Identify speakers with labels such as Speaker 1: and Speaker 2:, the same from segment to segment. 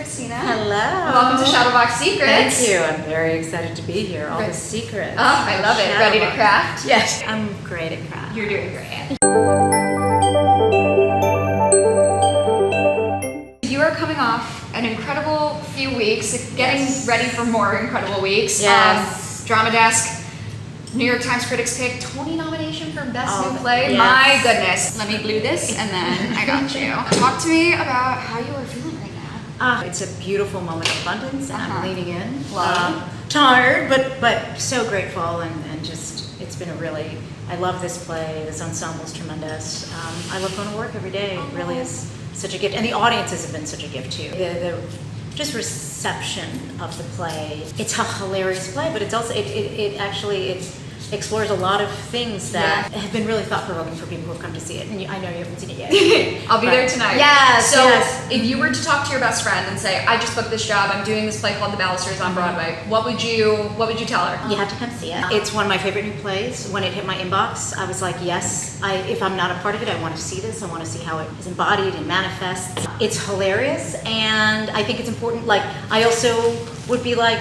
Speaker 1: Maria-Christina.
Speaker 2: Hello.
Speaker 1: Welcome to Shadowbox Secrets.
Speaker 2: Thank you. I'm very excited to be here. All the secrets.
Speaker 1: Oh, I love it. Ready to craft?
Speaker 2: Yes. I'm great at craft.
Speaker 1: You're doing great. You are coming off an incredible few weeks, getting ready for more incredible weeks.
Speaker 2: Yes.
Speaker 1: Drama Desk, New York Times Critics Pick, Tony nomination for Best New Play.
Speaker 2: Yes.
Speaker 1: My goodness. Let me glue this and then I got you. Talk to me about how you are feeling right now.
Speaker 2: It's a beautiful moment of abundance and I'm leaning in.
Speaker 1: Love.
Speaker 2: Tired, but so grateful and just, it's been a really, I love this play. This ensemble is tremendous. I love going to work every day. It really is such a gift. And the audiences have been such a gift too. The just reception of the play. It's a hilarious play, but it's also, it actually explores a lot of things that have been really thought-provoking for people who have come to see it. And I know you haven't seen it yet.
Speaker 1: I'll be there tonight.
Speaker 2: Yes.
Speaker 1: So
Speaker 2: yes.
Speaker 1: if you were to talk to your best friend and say, I just booked this job, I'm doing this play called The Balusters on Broadway, what would you tell her?
Speaker 2: You have to come see it. It's one of my favorite new plays. When it hit my inbox, I was like, yes, if I'm not a part of it, I want to see this. I want to see how it is embodied and manifests. It's hilarious, and I think it's important. Like, I also would be like,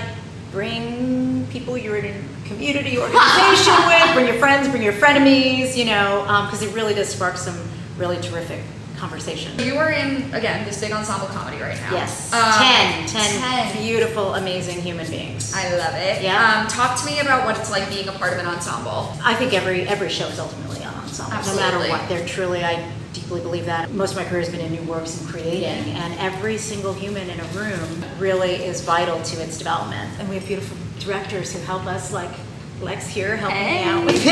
Speaker 2: bring people you're in community organization with, bring your friends, bring your frenemies, you know, because it really does spark some really terrific conversation.
Speaker 1: You are in, again, this big ensemble comedy right now.
Speaker 2: Yes. 10 beautiful, amazing human beings.
Speaker 1: I love it.
Speaker 2: Yeah.
Speaker 1: Talk to me about what it's like being a part of an ensemble.
Speaker 2: I think every show is ultimately an ensemble.
Speaker 1: Absolutely.
Speaker 2: No matter what. They're truly, I deeply believe that. Most of my career has been in new works and creating, and every single human in a room really is vital to its development. And we have beautiful directors who help us, like Lex here, helping me out with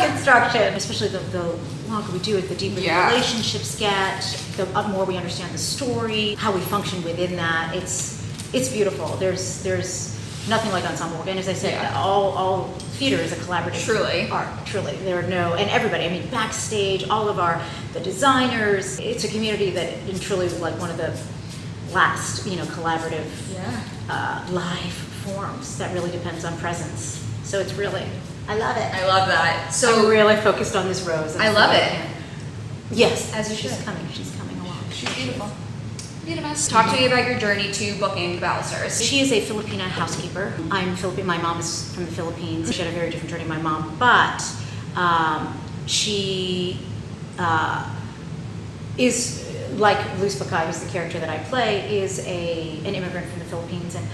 Speaker 2: construction. Especially the longer we do it, the deeper the relationships get, the more we understand the story, how we function within that. It's beautiful. There's nothing like ensemble work. And as I said, all theater is a collaborative art. Truly. There are and everybody, I mean, backstage, all of the designers, it's a community that is truly like one of the last, collaborative live forms that really depends on presence. So it's really, I love it.
Speaker 1: I love that. So
Speaker 2: I'm really focused on this rose.
Speaker 1: I love it.
Speaker 2: Yes,
Speaker 1: as you
Speaker 2: she's
Speaker 1: should.
Speaker 2: She's coming along.
Speaker 1: She's beautiful. Talk to me about your journey to booking The Balusters.
Speaker 2: She is a Filipina housekeeper. I'm Filipino. My mom is from the Philippines. She had a very different journey than my mom, but she is like Luz Baccay, who's the character that I play, is an immigrant from the Philippines, and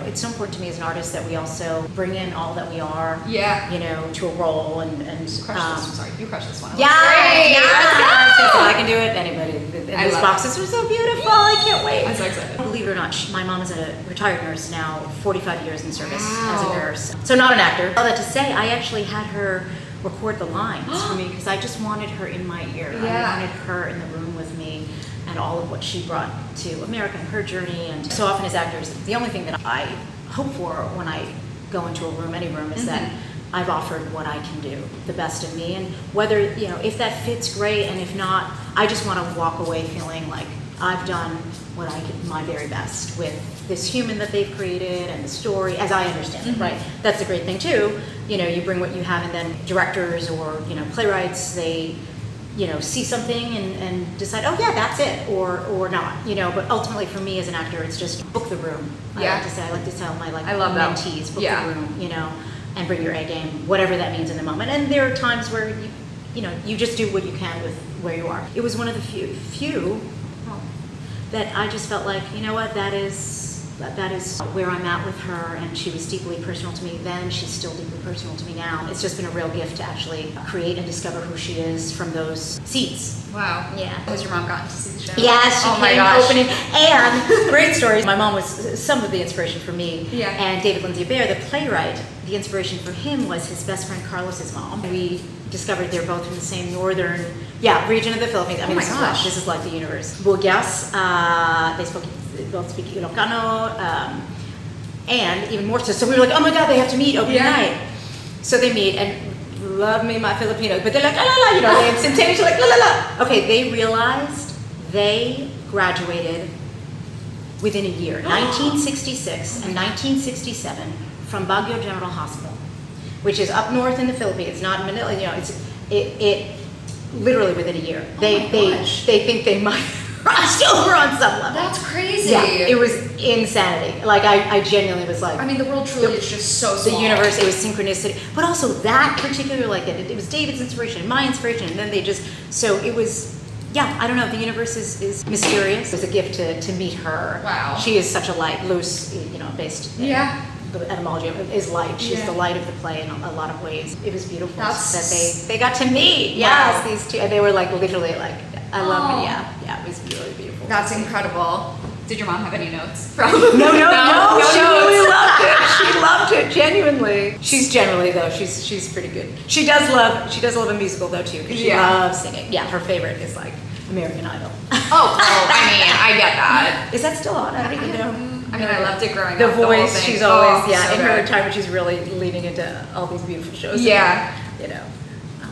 Speaker 2: it's so important to me as an artist that we also bring in all that we are, to a role and
Speaker 1: You crushed this one.
Speaker 2: Yeah, I can do it. Anybody. And these boxes are so beautiful. I can't wait.
Speaker 1: I'm so excited.
Speaker 2: Believe it or not, my mom is a retired nurse now, 45 years in service as a nurse. So not an actor. All that to say, I actually had her record the lines for me because I just wanted her in my ear. I wanted her in the room with me and all of what she brought to America and her journey. And so often as actors, the only thing that I hope for when I go into a room, any room, is that I've offered what I can do, the best of me. And whether, if that fits, great. And if not, I just want to walk away feeling like I've done what I could, my very best with this human that they've created and the story as I understand it, right? That's the great thing too. You bring what you have, and then directors or, playwrights, they, see something and decide, oh yeah, that's it, or not, but ultimately for me as an actor, it's just book the room. I like to tell my mentees, book the room, and bring your A game, whatever that means in the moment. And there are times where you just do what you can with where you are. It was one of the few that I just felt like, what, that is where I'm at with her, and she was deeply personal to me then, she's still deeply personal to me now. It's just been a real gift to actually create and discover who she is from those seats.
Speaker 1: Wow.
Speaker 2: Yeah.
Speaker 1: Has your mom gotten to see the show?
Speaker 2: Yes, she came opening. And great stories. My mom was some of the inspiration for me.
Speaker 1: Yeah.
Speaker 2: And David Lindsay Bear, the playwright, the inspiration for him was his best friend Carlos's mom. We discovered they're both in the same northern region of the Philippines. I mean, this is like the universe. Bugyas, they both speak Ilocano, and even more so we were like, oh my God, they have to meet opening night. So they meet, and love me, my Filipinos, but they're like, la la la, they instantaneously like, la la la. Okay, they realized they graduated within a year, 1966 and 1967, from Baguio General Hospital, which is up north in the Philippines, not in Manila. It literally within a year. They think they might on some level.
Speaker 1: That's crazy.
Speaker 2: Yeah, it was insanity. Like I genuinely was like,
Speaker 1: I mean, the world truly is just so small.
Speaker 2: the universe, it was synchronicity, but also that particular, like it was David's inspiration and my inspiration, and then they just, so it was, yeah, I don't know, the universe is mysterious. It was a gift to meet her.
Speaker 1: Wow.
Speaker 2: She is such a light. Luz, based in the etymology of it is light. She's the light of the play in a lot of ways. It was beautiful that they got to meet. Yes, these two, and they were like literally like, I love it. Yeah, it was really beautiful.
Speaker 1: That's incredible. Did your mom have any notes from?
Speaker 2: No. She really loved it. She loved it genuinely. She's generally though. She's pretty good. She does love a musical though too, because she loves singing. Yeah, her favorite is like American Idol.
Speaker 1: Oh, I mean, I get that.
Speaker 2: Is that still on? I don't even know.
Speaker 1: I mean, I loved it growing
Speaker 2: The
Speaker 1: up.
Speaker 2: Voice.
Speaker 1: The whole thing.
Speaker 2: She's always
Speaker 1: so
Speaker 2: in her
Speaker 1: good.
Speaker 2: retirement. She's really leaning into all these beautiful shows.
Speaker 1: Yeah.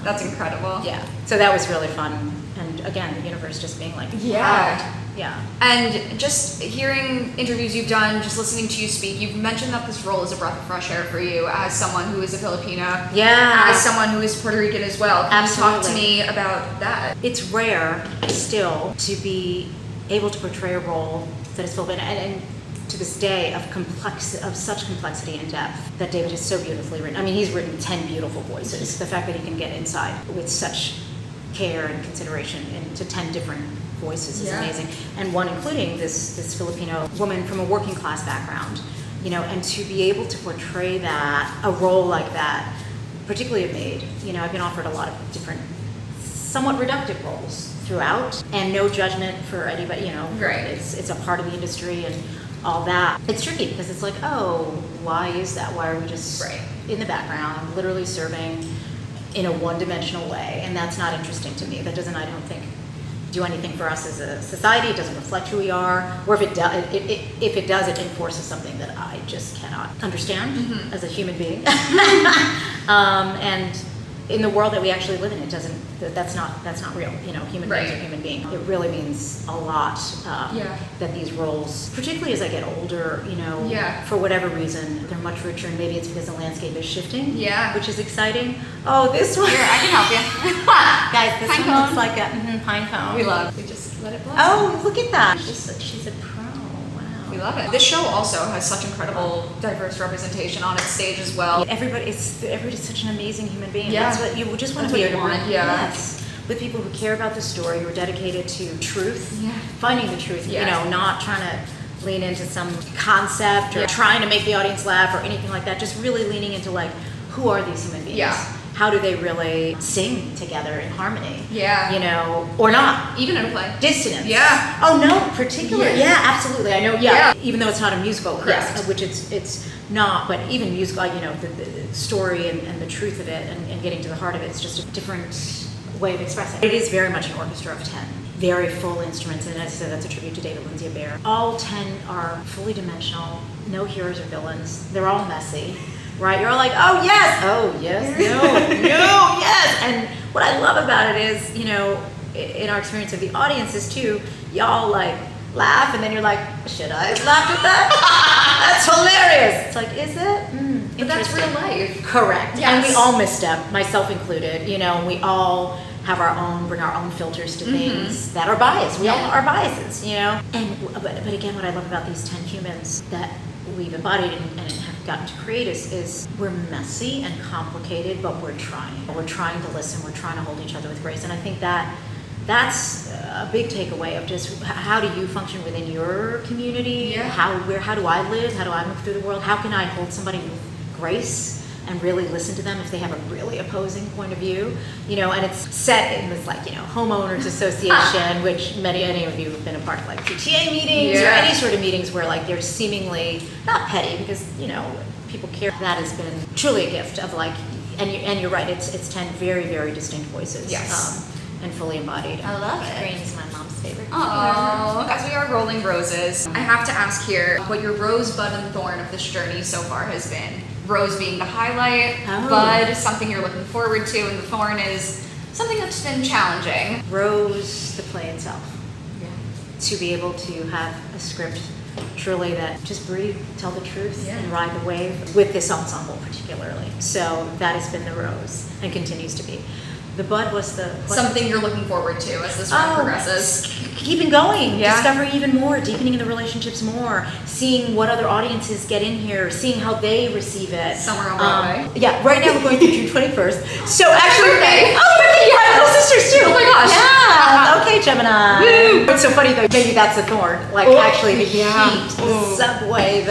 Speaker 2: That's
Speaker 1: incredible.
Speaker 2: Yeah. So that was really fun. And again, the universe just being like,
Speaker 1: Yeah.
Speaker 2: Yeah.
Speaker 1: And just hearing interviews you've done, just listening to you speak, you've mentioned that this role is a breath of fresh air for you as someone who is a Filipina, as someone who is Puerto Rican as well. Can you talk to me about that?
Speaker 2: It's rare still to be able to portray a role that is Filipina, and to this day of such complexity and depth that David has so beautifully written. I mean, he's written 10 beautiful voices. The fact that he can get inside with such care and consideration into 10 different voices is amazing, and one including this Filipino woman from a working class background, and to be able to portray a role like that, particularly a maid. I've been offered a lot of different, somewhat reductive roles throughout, and no judgment for anybody.
Speaker 1: Right.
Speaker 2: It's a part of the industry and all that. It's tricky because it's like, oh, why is that? Why are we just in the background, literally serving in a one-dimensional way? And that's not interesting to me. That doesn't, I don't think, do anything for us as a society. It doesn't reflect who we are, or if it does, it enforces something that I just cannot understand as a human being. And in the world that we actually live in, that's not real. Human beings are human beings. It really means a lot that these roles, particularly as I get older, for whatever reason, they're much richer, and maybe it's because the landscape is shifting, which is exciting. Oh, this one.
Speaker 1: Here, I can help you.
Speaker 2: Guys, this
Speaker 1: Pine
Speaker 2: one looks
Speaker 1: cone.
Speaker 2: like a pine cone.
Speaker 1: We just let it blossom.
Speaker 2: Oh, look at that. She's a pro. Wow.
Speaker 1: We love it. This show also has such incredible diverse representation on its stage as well.
Speaker 2: Everybody's such an amazing human being.
Speaker 1: Yeah.
Speaker 2: That's what you just want
Speaker 1: That's
Speaker 2: to be
Speaker 1: what you
Speaker 2: able to
Speaker 1: want,
Speaker 2: bring. Yes. With people who care about the story, who are dedicated to truth, finding the truth, not trying to lean into some concept or trying to make the audience laugh or anything like that, just really leaning into like, who are these human beings?
Speaker 1: Yeah.
Speaker 2: How do they really sing together in harmony?
Speaker 1: Yeah.
Speaker 2: Or not.
Speaker 1: Even in a play.
Speaker 2: Dissonance.
Speaker 1: Yeah.
Speaker 2: Oh no, particular. Yeah, absolutely. I know. Yeah. Even though it's not a musical,
Speaker 1: Correct.
Speaker 2: which it's not, but even musical, the story and the truth of it and getting to the heart of it is just a different way of expressing it. It is very much an orchestra of 10. Very full instruments, and as I said, that's a tribute to David Lindsay Bear. All 10 are fully dimensional, no heroes or villains. They're all messy. Right, you're all like, oh yes, no, yes. And what I love about it is, in our experience of the audiences too, y'all like laugh, and then you're like, should I have laughed at that? That's hilarious. It's like, is it?
Speaker 1: But that's real life.
Speaker 2: Correct.
Speaker 1: Yes.
Speaker 2: And we all misstep, myself included. And we all have bring our own filters to things that are biased. We all are biases, but again, what I love about these 10 humans that we've embodied and have gotten to create is we're messy and complicated, but we're trying. We're trying to listen. We're trying to hold each other with grace. And I think that's a big takeaway of just how do you function within your community?
Speaker 1: Yeah.
Speaker 2: How do I live? How do I move through the world? How can I hold somebody with grace and really listen to them if they have a really opposing point of view? And it's set in this homeowners association, which any of you have been a part of PTA meetings or any sort of meetings where they're seemingly not petty because people care. That has been truly a gift of and you're right, it's 10 very, very distinct voices.
Speaker 1: Yes.
Speaker 2: And fully embodied.
Speaker 1: I love it.
Speaker 2: Green is my mom's favorite.
Speaker 1: Oh, as we are rolling roses, I have to ask here what your rosebud and thorn of this journey so far has been. Rose being the highlight, bud something you're looking forward to, and the thorn is something that's been challenging.
Speaker 2: Rose, the play itself. To be able to have a script truly that just breathe, tell the truth, and ride the wave with this ensemble particularly. So that has been the rose and continues to be. The bud was the...
Speaker 1: Something you're looking forward to as this round progresses.
Speaker 2: Keeping going,
Speaker 1: Yeah.
Speaker 2: discovering even more, deepening the relationships more, seeing what other audiences get in here, seeing how they receive it.
Speaker 1: Somewhere on Broadway.
Speaker 2: Yeah, right now we're going through June 21st. So actually,
Speaker 1: birthday.
Speaker 2: my little sisters too.
Speaker 1: Oh my gosh.
Speaker 2: Yeah. Okay, Gemini.
Speaker 1: Woo.
Speaker 2: It's so funny though. Maybe that's a thorn. Like actually the heat, the
Speaker 1: Ooh.
Speaker 2: subway,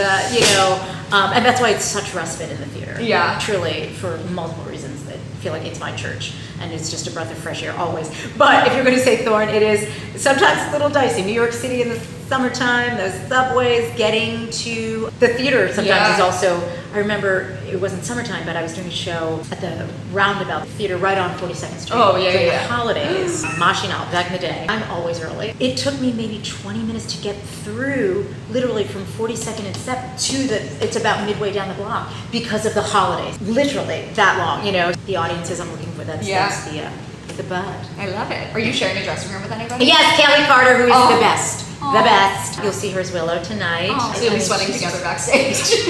Speaker 2: and that's why it's such respite in the theater.
Speaker 1: Yeah.
Speaker 2: Truly, for multiple reasons. I feel like it's my church, and it's just a breath of fresh air always. But if you're going to say thorn, it is sometimes a little dicey. New York City in the summertime, those subways, getting to the theater sometimes is also. I remember it wasn't summertime, but I was doing a show at the Roundabout Theater right on 42nd Street during the holidays. Moshing out back in the day. I'm always early. It took me maybe 20 minutes to get through, literally from 42nd and 7th to it's about midway down the block because of the holidays. Literally that long, The audiences I'm looking for, that's the bud.
Speaker 1: I love it. Are you sharing a dressing room with anybody?
Speaker 2: Yes, Kelly Carter, who is
Speaker 1: Oh.
Speaker 2: the best.
Speaker 1: Aw.
Speaker 2: The best. You'll see her as Willow tonight.
Speaker 1: Oh, so you'll be sweating together backstage.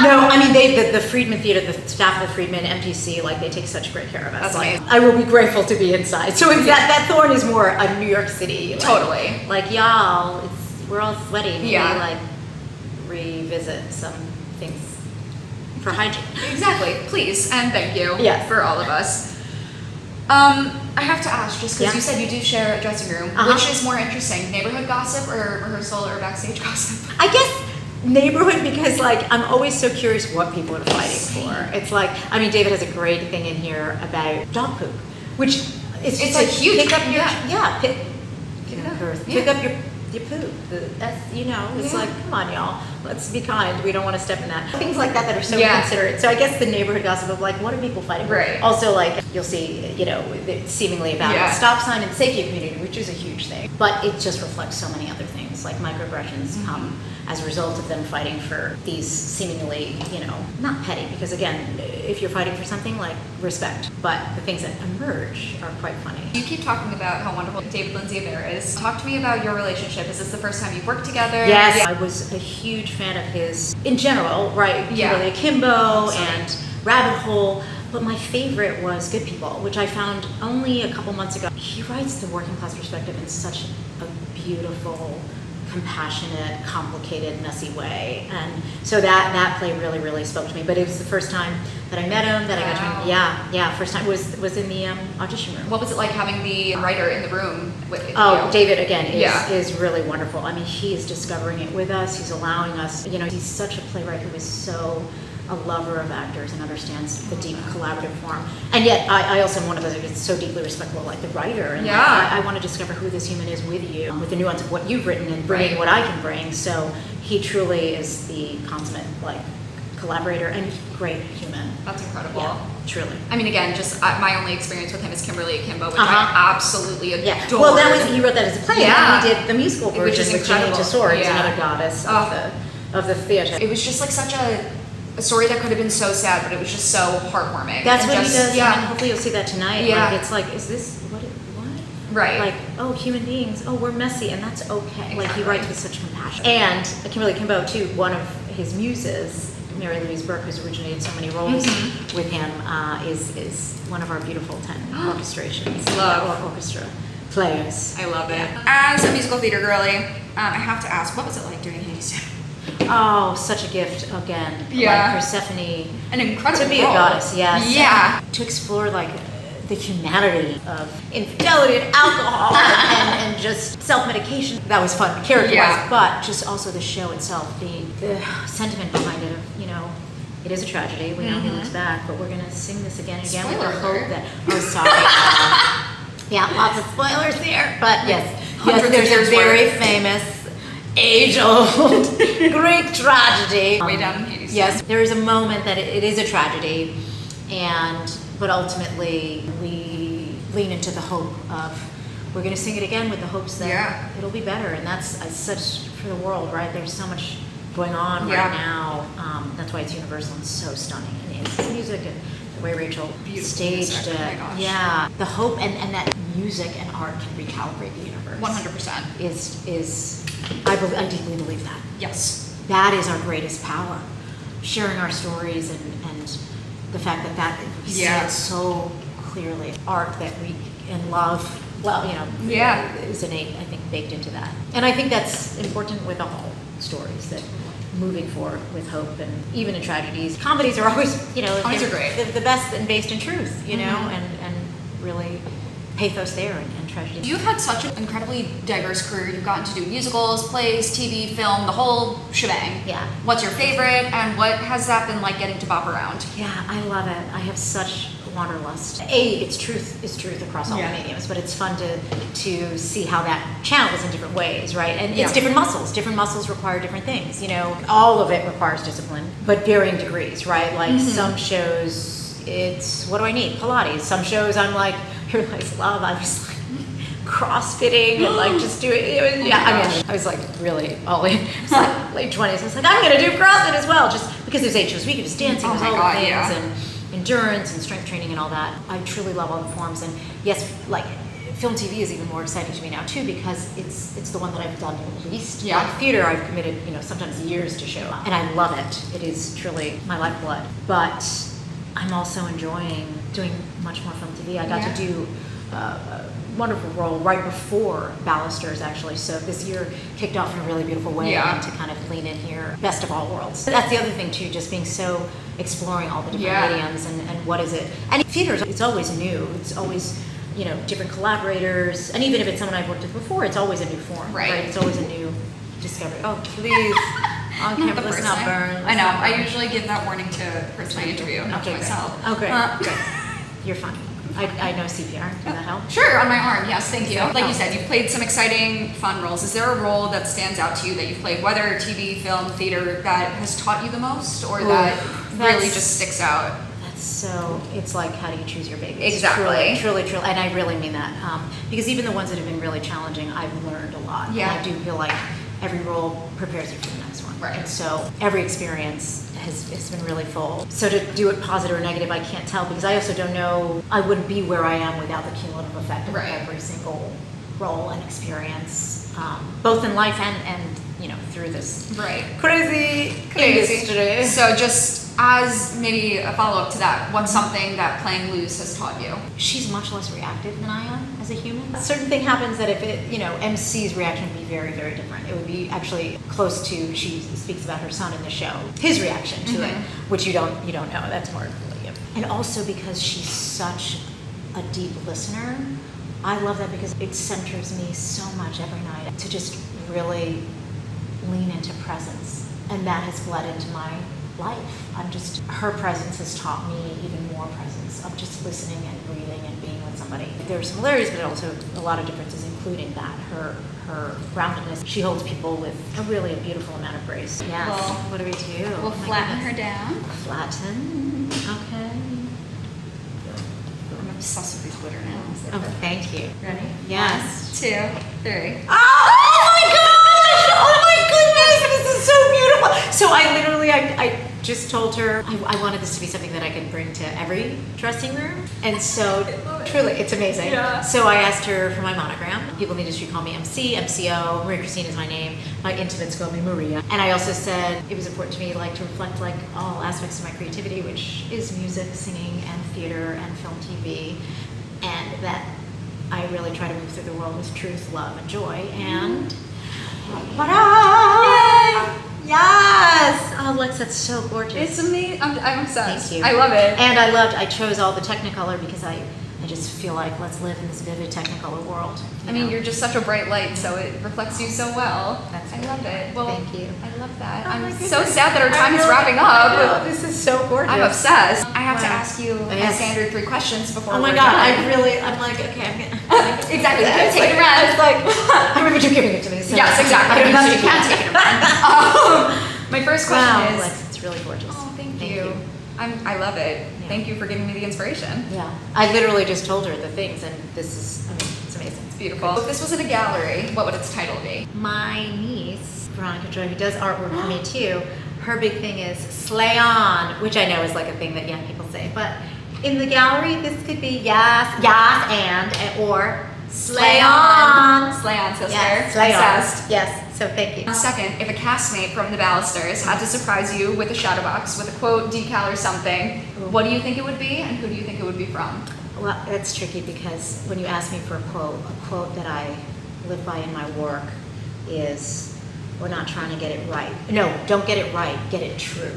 Speaker 2: No, I mean the Friedman Theater, the staff of the Friedman, MTC, they take such great care of us.
Speaker 1: That's amazing.
Speaker 2: I will be grateful to be inside. So it's that thorn is more a New York City.
Speaker 1: Totally.
Speaker 2: Y'all, we're all sweaty. Maybe,
Speaker 1: Yeah.
Speaker 2: revisit some things for hygiene.
Speaker 1: Exactly. Please and thank you for all of us. I have to ask, just because you said you do share a dressing room, which is more interesting, neighborhood gossip or rehearsal or backstage gossip?
Speaker 2: I guess neighborhood, because I'm always so curious what people are fighting for. It's David has a great thing in here about dog poop, which is
Speaker 1: It's like huge.
Speaker 2: pick up your
Speaker 1: Pick
Speaker 2: pick up your poop. That's it's come on, y'all, let's be kind. We don't want to step in that. Things like that are so inconsiderate. So I guess the neighborhood gossip of what are people fighting for?
Speaker 1: Right.
Speaker 2: Also, you'll see, seemingly about the stop sign and safety of community, which is a huge thing. But it just reflects so many other things, microaggressions come as a result of them fighting for these seemingly, not petty, because again, if you're fighting for something respect, but the things that emerge are quite funny.
Speaker 1: You keep talking about how wonderful David Lindsay is. Talk to me about your relationship. Is this the first time you've worked together?
Speaker 2: Yes, I was a huge fan of his in general, right? Kimberly Akimbo and Rabbit Hole. But my favorite was Good People, which I found only a couple months ago. He writes the working class perspective in such a beautiful, compassionate, complicated, messy way. And so that play really, really spoke to me. But it was the first time that I met him, that I got to, first time was in the audition room.
Speaker 1: What was it like having the writer in the room with you?
Speaker 2: David, again, is really wonderful. I mean, he is discovering it with us. He's allowing us, he's such a playwright who is so a lover of actors and understands the deep collaborative form. And yet, I also am one of those that's so deeply respectful, the writer. And I want to discover who this human is with you, with the nuance of what you've written and bringing what I can bring. So he truly is the consummate, collaborator and great human.
Speaker 1: That's incredible.
Speaker 2: Yeah, truly.
Speaker 1: I mean, again, just my only experience with him is Kimberly Akimbo, which I absolutely adore.
Speaker 2: Yeah. Well, he wrote that as a play, and he did the musical version,
Speaker 1: which is incredible.
Speaker 2: With Jenny Tesori, another goddess of the theater.
Speaker 1: It was just such a story that could have been so sad, but it was just so heartwarming.
Speaker 2: That's what he does.
Speaker 1: Yeah.
Speaker 2: And hopefully you'll see that tonight.
Speaker 1: Yeah.
Speaker 2: It's is this what?
Speaker 1: Right.
Speaker 2: Human beings. Oh, we're messy, and that's okay.
Speaker 1: Exactly.
Speaker 2: He writes with such compassion. And Kimberly Akimbo too. One of his muses, Mary Louise Burke, who's originated so many roles with him, is one of our beautiful 10 orchestrations.
Speaker 1: Love.
Speaker 2: Or orchestra players.
Speaker 1: I love it. As a musical theater girly, I have to ask, what was it like doing Hadestown?
Speaker 2: Oh, such a gift again.
Speaker 1: Yeah.
Speaker 2: Persephone.
Speaker 1: An incredible
Speaker 2: to be
Speaker 1: role.
Speaker 2: a goddess, yes.
Speaker 1: Yeah.
Speaker 2: To explore the humanity of infidelity and alcohol and just self-medication. That was fun, character-wise, but just also the show itself, the sentiment behind it of, it is a tragedy. We know he looks back, but we're going to sing this again and again with the hope that, sorry. Lots of spoilers here, but yes, there's a very famous age-old Greek tragedy.
Speaker 1: Way down in Hades.
Speaker 2: Yes, there is a moment that it is a tragedy, but ultimately we lean into the hope of we're going to sing it again with the hopes that it'll be better, and that's such for the world, right? There's so much going on right now. That's why it's universal and so stunning. And it's music and the way Rachel staged it. The hope and that music and art can recalibrate the universe.
Speaker 1: 100%.
Speaker 2: Is I deeply believe that.
Speaker 1: Yes.
Speaker 2: That is our greatest power. Sharing our stories and the fact that we see it so clearly art that we and love. Well, is innate, I think, baked into that. And I think that's important with all stories, that moving forward with hope, and even in tragedies. Comedies are always,
Speaker 1: always are great.
Speaker 2: The best and based in truth, and really pathos there and tragedy.
Speaker 1: You've had such an incredibly diverse career. You've gotten to do musicals, plays, TV, film, the whole shebang.
Speaker 2: Yeah.
Speaker 1: What's your favorite, and what has that been like getting to bop around?
Speaker 2: Yeah, I love it. I have such wanderlust. It's truth across all the mediums, but it's fun to see how that channels in different ways, right? And it's different muscles. Different muscles require different things. All of it requires discipline, but varying degrees, right? Like some shows, it's what do I need? Pilates. Some shows I'm like, you're like love. I was like crossfitting and like just doing. I was like really all in. It's like late 20s. I was like, I'm gonna do CrossFit as well, just because there's 8 shows a week. There's dancing, there's all the things, and endurance and strength training and all that. I truly love all the forms, and yes, like film TV is even more exciting to me now too, because it's the one that I've done the least.
Speaker 1: Yeah.
Speaker 2: Like theater, I've committed sometimes years to show, and I love it. It is truly my lifeblood. But I'm also enjoying doing much more film TV. I got to do a wonderful role right before Balusters, actually. So this year kicked off in a really beautiful way, and to kind of lean in here, best of all worlds. That's the other thing too, just being so exploring all the different mediums and what is it. And theater, it's always new. It's always different collaborators, and even if it's someone I've worked with before, it's always a new form. Right? It's always a new discovery. Oh, please. On camera, let's not burn.
Speaker 1: I know. I usually give that warning to the person I interview, not to myself.
Speaker 2: Oh, great. Great. You're fine. I know CPR. Does that help?
Speaker 1: Sure, on my arm. Yes, thank you. Like you said, you've played some exciting, fun roles. Is there a role that stands out to you that you've played, whether TV, film, theater, that has taught you the most, or that really just sticks out?
Speaker 2: So it's like, how do you choose your babies?
Speaker 1: Exactly.
Speaker 2: Truly, and I really mean that. Because even the ones that have been really challenging, I've learned a lot.
Speaker 1: Yeah.
Speaker 2: And I do feel like every role prepares you for the next one.
Speaker 1: Right.
Speaker 2: And so every experience has been really full. So to do it positive or negative, I can't tell, because I also don't know, I wouldn't be where I am without the cumulative effect of every single role and experience, both in life and through this crazy industry.
Speaker 1: So just as maybe a follow-up to that, what's something that playing Luz has taught you?
Speaker 2: She's much less reactive than I am as a human. A certain thing happens that if MC's reaction would be very, very different. It would be actually close to, she speaks about her son in the show, his reaction to it, which you don't know. That's more really. And also because she's such a deep listener, I love that, because it centers me so much every night to just really lean into presence, and that has bled into my life. Her presence has taught me even more presence of just listening and breathing and being with somebody. There are similarities, but also a lot of differences, including that, her groundedness. She holds people with a really beautiful amount of grace. Yes.
Speaker 1: Well,
Speaker 2: what do we do?
Speaker 1: We'll flatten her down.
Speaker 2: Flatten. Okay.
Speaker 1: I'm obsessed with these glitter nails.
Speaker 2: Oh, thank you.
Speaker 1: Ready?
Speaker 2: Yes.
Speaker 1: 1, 2, 3.
Speaker 2: Oh my gosh! Oh my goodness! This is so beautiful. So I just told her I wanted this to be something that I could bring to every dressing room, and so truly, it's amazing. Yeah. So I asked her for my monogram. People in the industry call me MC, MCO. Maria-Christina is my name. My intimates call me Maria. And I also said it was important to me, to reflect all aspects of my creativity, which is music, singing, and theater, and film, TV, and that I really try to move through the world with truth, love, and joy. And ta-da! Yes! Oh, Lex, that's so gorgeous.
Speaker 1: It's amazing. I'm obsessed.
Speaker 2: Thank you.
Speaker 1: I love it.
Speaker 2: And I chose all the technicolor because I just feel like let's live in this vivid technicolor world.
Speaker 1: I mean, you're just such a bright light, so it reflects you so well.
Speaker 2: I
Speaker 1: love it. Well,
Speaker 2: thank you.
Speaker 1: I love that.
Speaker 2: Oh,
Speaker 1: I'm so sad that our time is wrapping up.
Speaker 2: Oh, this is so gorgeous.
Speaker 1: I'm obsessed. I have to ask you a standard 3 questions before
Speaker 2: Oh my
Speaker 1: we're
Speaker 2: God,
Speaker 1: done.
Speaker 2: I'm like, okay, I'm gonna...
Speaker 1: Exactly. You can take it around.
Speaker 2: It's like, I remember you giving it to me. So
Speaker 1: yes, exactly. You can take it around. My first question is...
Speaker 2: Lex, it's really gorgeous.
Speaker 1: Oh, thank you. I love it. Yeah. Thank you for giving me the inspiration.
Speaker 2: Yeah. I literally just told her the things, and this is, it's amazing.
Speaker 1: It's beautiful. If this was at a gallery, what would its title be?
Speaker 2: My niece, Veronica Joy, who does artwork for me too, her big thing is slay on, which I know is like a thing that young people say, but in the gallery, this could be yes, or slay on.
Speaker 1: Slay on, sister.
Speaker 2: Yes, slay
Speaker 1: Obsessed.
Speaker 2: on. Yes. So thank you.
Speaker 1: Second, if a castmate from the Balusters had to surprise you with a shadow box with a quote, decal, or something, what do you think it would be, and who do you think it would be from?
Speaker 2: Well, that's tricky because when you ask me for a quote that I live by in my work is, we're not trying to get it right. No, don't get it right, get it true.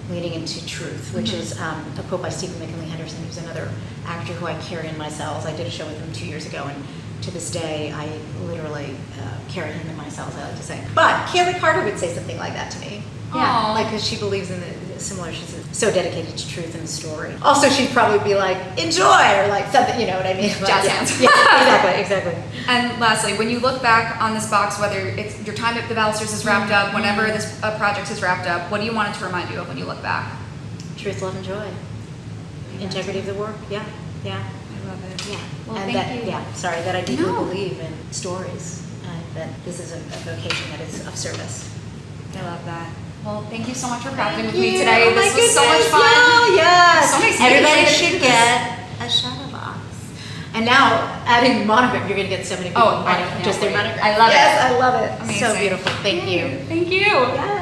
Speaker 2: Leading into truth, which is a quote by Stephen McKinley Henderson, who's another actor who I carry in my cells. I did a show with him 2 years ago, and to this day, I literally carry him in my cells, I like to say. But Kaylee Carter would say something like that to me. Yeah, like, because she believes in the similar, she's so dedicated to truth and the story. Also, she'd probably be like, enjoy, or like something, you know what I mean?
Speaker 1: Jazz hands.
Speaker 2: Yeah, exactly.
Speaker 1: And lastly, when you look back on this box, whether it's your time at the Balusters is wrapped up, whenever this project is wrapped up, what do you want it to remind you of when you look back?
Speaker 2: Truth, love, and joy. Integrity of the work, yeah.
Speaker 1: I love it.
Speaker 2: Yeah.
Speaker 1: Well,
Speaker 2: and
Speaker 1: thank you.
Speaker 2: Yeah, sorry, that I deeply believe in stories, and that this is a vocation that is of service.
Speaker 1: I love that. Well, thank you so much for crafting with me today.
Speaker 2: Oh,
Speaker 1: this was so much fun.
Speaker 2: Yes.
Speaker 1: So nice
Speaker 2: Everybody
Speaker 1: meeting you.
Speaker 2: should get a shadow box. And now, adding monogram, you're going to get so many people.
Speaker 1: I can't
Speaker 2: just their
Speaker 1: wait.
Speaker 2: monogram.
Speaker 1: I love it.
Speaker 2: Yes, I love it.
Speaker 1: Amazing.
Speaker 2: So beautiful. Thank you.
Speaker 1: Thank you.
Speaker 2: Yes.